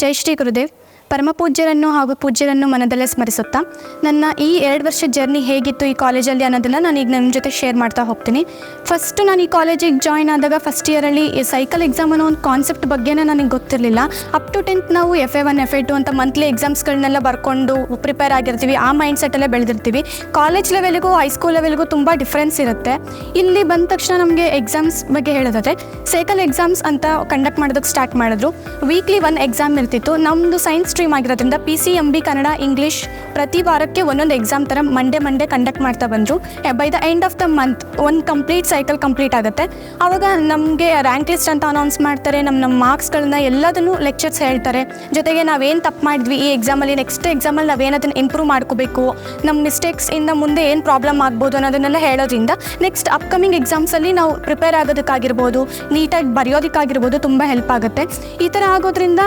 ಜೈ ಶ್ರೀ ಗುರುದೇವ್. ಪರಮಪೂಜ್ಯರನ್ನು ಹಾಗೂ ಪೂಜ್ಯರನ್ನು ಮನದಲ್ಲೇ ಸ್ಮರಿಸುತ್ತಾ ನನ್ನ ಈ 2 ವರ್ಷದ ಜರ್ನಿ ಹೇಗಿತ್ತು ಈ ಕಾಲೇಜಲ್ಲಿ ಅನ್ನೋದನ್ನು ನಾನು ಈಗ ನಿಮ್ಮ ಜೊತೆ ಶೇರ್ ಮಾಡ್ತಾ ಹೋಗ್ತೀನಿ. ಫಸ್ಟು ನಾನು ಈ ಕಾಲೇಜಿಗೆ ಜಾಯ್ನ್ ಆದಾಗ ಫಸ್ಟ್ ಇಯರಲ್ಲಿ ಈ ಸೈಕಲ್ ಎಕ್ಸಾಮ್ ಅನ್ನೋ ಒಂದು ಕಾನ್ಸೆಪ್ಟ್ ಬಗ್ಗೆನೇ ನನಗೆ ಗೊತ್ತಿರಲಿಲ್ಲ. ಅಪ್ ಟು 10th ನಾವು FA1 FA2 ಅಂತ ಮಂತ್ಲಿ ಎಕ್ಸಾಮ್ಸ್ಗಳನ್ನೆಲ್ಲ ಬರ್ಕೊಂಡು ಪ್ರಿಪೇರ್ ಆಗಿರ್ತೀವಿ. ಆ ಮೈಂಡ್ ಸೆಟ್ಟಲ್ಲೇ ಬೆಳೆದಿರ್ತೀವಿ. ಕಾಲೇಜ್ ಲೆವೆಲ್ಗೂ ಹೈಸ್ಕೂಲ್ ಲೆವೆಲ್ಗೂ ತುಂಬ ಡಿಫ್ರೆನ್ಸ್ ಇರುತ್ತೆ. ಇಲ್ಲಿ ಬಂದ ತಕ್ಷಣ ನಮಗೆ ಎಕ್ಸಾಮ್ಸ್ ಬಗ್ಗೆ ಹೇಳೋದಾದರೆ ಸೈಕಲ್ ಎಕ್ಸಾಮ್ಸ್ ಅಂತ ಕಂಡಕ್ಟ್ ಮಾಡೋದಕ್ಕೆ ಸ್ಟಾರ್ಟ್ ಮಾಡಿದ್ರು. ವೀಕ್ಲಿ 1 ಎಕ್ಸಾಮ್ ಇರ್ತಿತ್ತು. ನಮ್ಮದು ಸೈನ್ಸ್ ಸ್ಟ್ರೀಮ್ ಆಗಿರೋದ್ರಿಂದ PCMB ಕನ್ನಡ ಇಂಗ್ಲೀಷ್ ಪ್ರತಿ ವಾರಕ್ಕೆ ಒಂದೊಂದು ಎಕ್ಸಾಮ್ ಥರ ಮಂಡೇ ಕಂಡಕ್ಟ್ ಮಾಡ್ತಾ ಬಂದರು. By the end of the month ಒಂದು ಕಂಪ್ಲೀಟ್ ಸೈಕಲ್ ಕಂಪ್ಲೀಟ್ ಆಗುತ್ತೆ. ಆವಾಗ ನಮಗೆ ರ್ಯಾಂಕ್ ಲಿಸ್ಟ್ ಅಂತ ಅನೌನ್ಸ್ ಮಾಡ್ತಾರೆ. ನಮ್ಮ ಮಾರ್ಕ್ಸ್ಗಳನ್ನ ಎಲ್ಲದನ್ನು ಲೆಕ್ಚರ್ಸ್ ಹೇಳ್ತಾರೆ. ಜೊತೆಗೆ ನಾವೇನು ತಪ್ಪು ಮಾಡಿದ್ವಿ ಈ ಎಕ್ಸಾಮಲ್ಲಿ, ನೆಕ್ಸ್ಟ್ ಎಕ್ಸಾಮಲ್ಲಿ ನಾವೇನದನ್ನು ಇಂಪ್ರೂವ್ ಮಾಡ್ಕೋಬೇಕು, ನಮ್ಮ ಮಿಸ್ಟೇಕ್ಸಿಂದ ಮುಂದೆ ಏನು ಪ್ರಾಬ್ಲಮ್ ಆಗ್ಬೋದು ಅನ್ನೋದನ್ನೆಲ್ಲ ಹೇಳೋದ್ರಿಂದ ನೆಕ್ಸ್ಟ್ ಅಪ್ಕಮಿಂಗ್ ಎಕ್ಸಾಮ್ಸಲ್ಲಿ ನಾವು ಪ್ರಿಪೇರ್ ಆಗೋದಕ್ಕಾಗಿರ್ಬೋದು, ನೀಟಾಗಿ ಬರೆಯೋದಕ್ಕಾಗಿರ್ಬೋದು ತುಂಬ ಹೆಲ್ಪ್ ಆಗುತ್ತೆ. ಈ ಥರ ಆಗೋದ್ರಿಂದ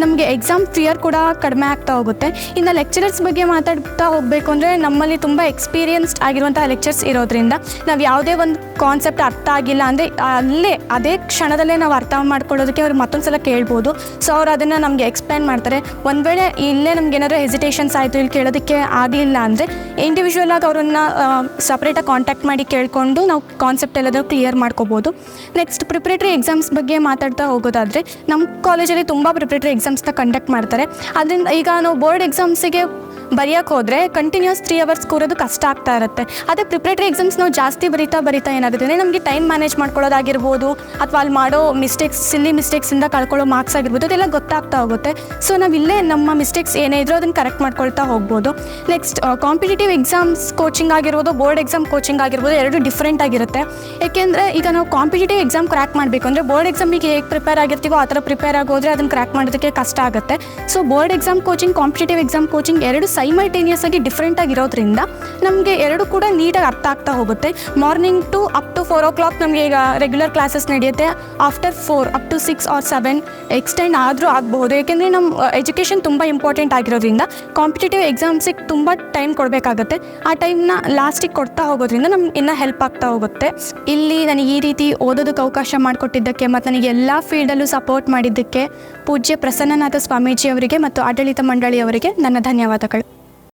ನಮಗೆ ಎಕ್ಸಾಮ್ ಫಿಯರ್ ಕೂಡ ಕಡಿಮೆ ಆಗ್ತಾ ಹೋಗುತ್ತೆ. ಇನ್ನು ಲೆಕ್ಚರರ್ಸ್ ಬಗ್ಗೆ ಮಾತಾಡ್ತಾ ಹೋಗಬೇಕು ಅಂದರೆ ನಮ್ಮಲ್ಲಿ ತುಂಬ ಎಕ್ಸ್ಪೀರಿಯನ್ಸ್ಡ್ ಆಗಿರುವಂಥ ಲೆಕ್ಚರ್ಸ್ ಇರೋದ್ರಿಂದ ನಾವು ಯಾವುದೇ ಒಂದು ಕಾನ್ಸೆಪ್ಟ್ ಅರ್ಥ ಆಗಿಲ್ಲ ಅಂದರೆ ಅದೇ ಕ್ಷಣದಲ್ಲೇ ನಾವು ಅರ್ಥ ಮಾಡ್ಕೊಳ್ಳೋದಕ್ಕೆ ಅವ್ರು ಮತ್ತೊಂದು ಸಲ ಕೇಳ್ಬೋದು. ಸೊ ಅವ್ರು ಅದನ್ನು ನಮಗೆ ಎಕ್ಸ್ಪ್ಲೈನ್ ಮಾಡ್ತಾರೆ. ಒಂದು ವೇಳೆ ಇಲ್ಲೇ ನಮ್ಗೆ ಏನಾದರೂ ಹೆಸಿಟೇಷನ್ಸ್ ಆಯಿತು, ಇಲ್ಲಿ ಕೇಳೋದಕ್ಕೆ ಆಗಲಿಲ್ಲ ಅಂದರೆ ಇಂಡಿವಿಜುವಲ್ ಆಗಿ ಅವರನ್ನು ಸಪ್ರೇಟಾಗಿ ಕಾಂಟ್ಯಾಕ್ಟ್ ಮಾಡಿ ಕೇಳಿಕೊಂಡು ನಾವು ಕಾನ್ಸೆಪ್ಟ್ ಎಲ್ಲದೂ ಕ್ಲಿಯರ್ ಮಾಡ್ಕೋಬೋದು. ನೆಕ್ಸ್ಟ್ ಪ್ರಿಪ್ರೇಟರಿ ಎಕ್ಸಾಮ್ಸ್ ಬಗ್ಗೆ ಮಾತಾಡ್ತಾ ಹೋಗೋದಾದರೆ ನಮ್ಮ ಕಾಲೇಜಲ್ಲಿ ತುಂಬ ಪ್ರಿಪ್ರೇಟರಿ ಎಕ್ಸಾಮ್ಸ್ನ ಕಂಡಕ್ಟ್ ಮಾಡ್ತಾರೆ. ಅದರಿಂದ ಈಗ ನಾವು ಬೋರ್ಡ್ ಎಕ್ಸಾಮ್ಸಿಗೆ ಬರೆಯೋಕ್ಕೆ ಹೋದರೆ ಕಂಟಿನ್ಯೂಸ್ 3 hours ಕೂರೋದು ಕಷ್ಟ ಆಗ್ತಾ ಇರುತ್ತೆ. ಅದೇ ಪ್ರಿಪ್ರೇಟರಿ ಎಕ್ಸಾಮ್ಸ್ ನಾವು ಜಾಸ್ತಿ ಬರಿತಾ ಏನಾಗುತ್ತೆ ಅಂದರೆ ನಮಗೆ ಟೈಮ್ ಮ್ಯಾನೇಜ್ ಮಾಡ್ಕೊಳ್ಳೋದಾಗಿರ್ಬೋದು, ಅಥವಾ ಅಲ್ಲಿ ಮಾಡೋ ಸಿಲ್ಲಿ ಮಿಸ್ಟೇಕ್ಸಿಂದ ಕಳ್ಕೊಳ್ಳೋ ಮಾರ್ಕ್ಸ್ ಆಗಿರ್ಬೋದು, ಅದೆಲ್ಲ ಗೊತ್ತಾಗ್ತಾ ಹೋಗುತ್ತೆ. ಸೊ ನಾವು ಇಲ್ಲೇ ನಮ್ಮ ಮಿಸ್ಟೇಕ್ಸ್ ಏನೇ ಇದ್ರೂ ಅದನ್ನು ಕರೆಕ್ಟ್ ಮಾಡ್ಕೊಳ್ತಾ ಹೋಗ್ಬೋದು. ನೆಕ್ಸ್ಟ್ ಕಾಂಪಿಟೇಟಿವ್ ಎಕ್ಸಾಮ್ಸ್ ಕೋಚಿಂಗ್ ಆಗಿರ್ಬೋದು, ಬೋರ್ಡ್ ಎಕ್ಸಾಮ್ ಕೋಚಿಂಗ್ ಆಗಿರ್ಬೋದು, ಎರಡು ಡಿಫ್ರೆಂಟ್ ಆಗಿರುತ್ತೆ. ಏಕೆಂದರೆ ಈಗ ನಾವು ಕಾಂಪಿಟೇಟಿವ್ ಎಕ್ಸಾಮ್ ಕ್ರ್ಯಾಕ್ ಮಾಡಬೇಕು ಅಂದರೆ ಬೋರ್ಡ್ ಎಕ್ಸಾಮಿಗೆ ಹೇಗೆ ಪ್ರಿಪೇರ್ ಆಗಿರ್ತೀವೋ ಆ ಥರ ಪ್ರಿಪೇರ್ ಆಗೋದ್ರೆ ಅದನ್ನು ಕ್ರ್ಯಾಕ್ ಮಾಡೋದಕ್ಕೆ ಕಷ್ಟ ಆಗುತ್ತೆ. So board exam coaching, competitive exam coaching ಎರಡು ಸೈಮಲ್ಟೇನಿಯಸ್ ಆಗಿ ಡಿಫ್ರೆಂಟ್ ಆಗಿರೋದ್ರಿಂದ ನಮಗೆ ಎರಡು ಕೂಡ ನೀಟಾಗಿ ಅರ್ಥ ಆಗ್ತಾ ಹೋಗುತ್ತೆ. Morning to up to 4 o'clock ನಮಗೆ ಈಗ ರೆಗ್ಯುಲರ್ ಕ್ಲಾಸಸ್ ನಡೆಯುತ್ತೆ. After 4 up to 6 or 7 extend ಆದರೂ ಆಗಬಹುದು. ಏಕೆಂದರೆ ನಮ್ಮ ಎಜುಕೇಷನ್ ತುಂಬ ಇಂಪಾರ್ಟೆಂಟ್ ಆಗಿರೋದ್ರಿಂದ ಕಾಂಪಿಟೇಟಿವ್ ಎಕ್ಸಾಮ್ಸಿಗೆ ತುಂಬ ಟೈಮ್ ಕೊಡಬೇಕಾಗತ್ತೆ. ಆ ಟೈಮ್ನ ಲಾಸ್ಟಿಗೆ ಕೊಡ್ತಾ ಹೋಗೋದ್ರಿಂದ ನಮ್ಗೆ ಇನ್ನೂ ಹೆಲ್ಪ್ ಆಗ್ತಾ ಹೋಗುತ್ತೆ. ಇಲ್ಲಿ ನನಗೆ ಈ ರೀತಿ ಓದೋದಕ್ಕೆ ಅವಕಾಶ ಮಾಡಿಕೊಟ್ಟಿದ್ದಕ್ಕೆ ಮತ್ತು ನನಗೆ ಎಲ್ಲ ಫೀಲ್ಡಲ್ಲೂ ಸಪೋರ್ಟ್ ಮಾಡಿದ್ದಕ್ಕೆ ಪೂಜ್ಯ ಪ್ರಸನ್ನನಾಥ ಸ್ವಾಮೀಜಿ ಅವರಿಗೆ ಮತ್ತು ಆಡಳಿತ ಮಂಡಳಿಯವರಿಗೆ ನನ್ನ ಧನ್ಯವಾದಗಳು.